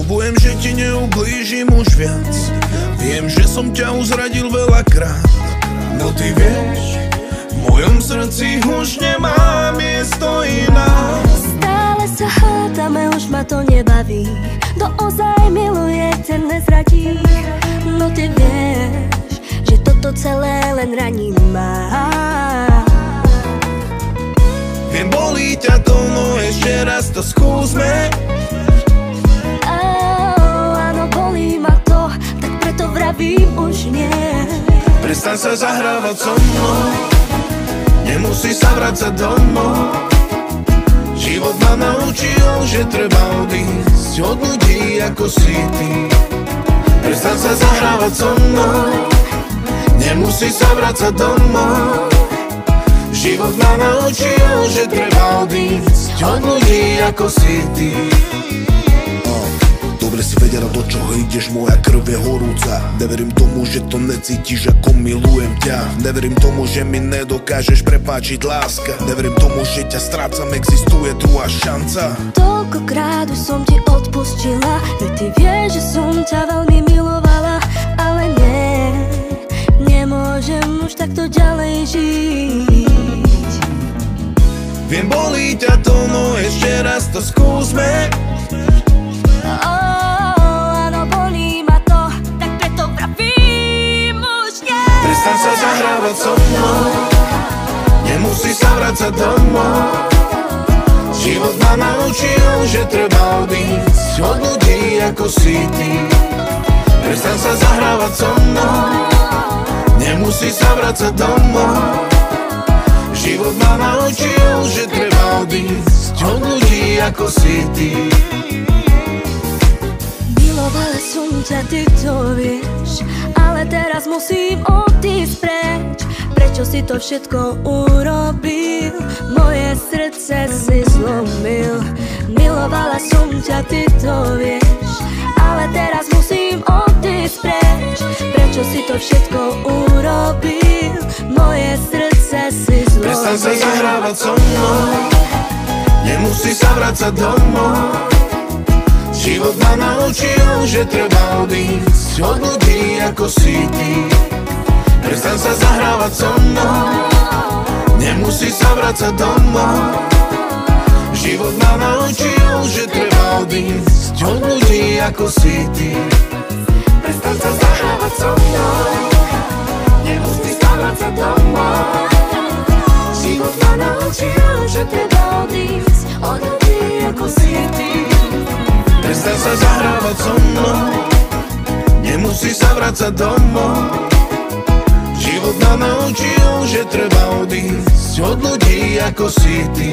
Sľubujem, že ti neublížim už viac. Viem, že som ťa uzradil veľakrát, no ty vieš, v mojom srdci už nemá miesto iná. Stále sa hádame, už ma to nebaví. Kto ozaj miluje, ten nezradí. No ty vieš, že toto celé len raní ma. Viem, bolí ťa to, no ešte raz to skúsme. Áno, bolí ma to, tak preto vravím už nie. Prestaň sa zahrávať so mnou, nemusí sa vracať domov. Život ma naučil, že treba odísť od ľudí ako si ty. Prestaň sa zahrávať so mnou, nemusí sa vracať domov. Život ma naučil, že treba odísť od ľudí ako si ty. Dobre si vedela, do čoho ideš, moja krv je horúca. Neverím tomu, že to necítiš, ako milujem ťa. Neverím tomu, že mi nedokážeš prepáčiť, láska. Neverím tomu, že ťa strácam, existuje druhá šanca. Toľkokrát už som ti odpustila, veď ty vieš, že som ťa veľmi milovala. Ale nie, nemôžem už takto ďalej žiť. Viem, bolí ťa to, no ešte raz to skúsme. Áno, bolí ma to, tak preto vravím už nie. Prestaň sa zahrávať so mnou, nemusí sa vracať domov. Život ma naučil, že treba odísť od ľudí ako si ty. Prestaň sa zahrávať so mnou, nemusí sa vracať domov. Život ma naučil, že treba odísť od ľudí ako si ty. Milovala som ťa, ty to vieš, ale teraz musím odísť preč. Prečo si to všetko urobil? Moje srdce si zlomil. Milovala som ťa, ty to vieš, ale teraz musím odísť preč. Prečo si to všetko urobil? Moje srdce si zlomil. Prestaň sa zahrávať so mnou, nemusí sa vracať domov. Život ma naučil, že treba odísť od ľudí ako si ty. Prestaň sa zahrávať so mnou, nemusí sa vracať domov. Život ma naučil, že treba odísť od ľudí ako si ty. Prestaň sa zahrávať so mnou, nemusí sa vracať domov. Život ma naučil, že treba odísť od ľudí ako si ty. Prestaň sa zahrávať so mnou, nemusí sa vracať domov. Život ma naučil, že treba odísť od ľudí ako si ty.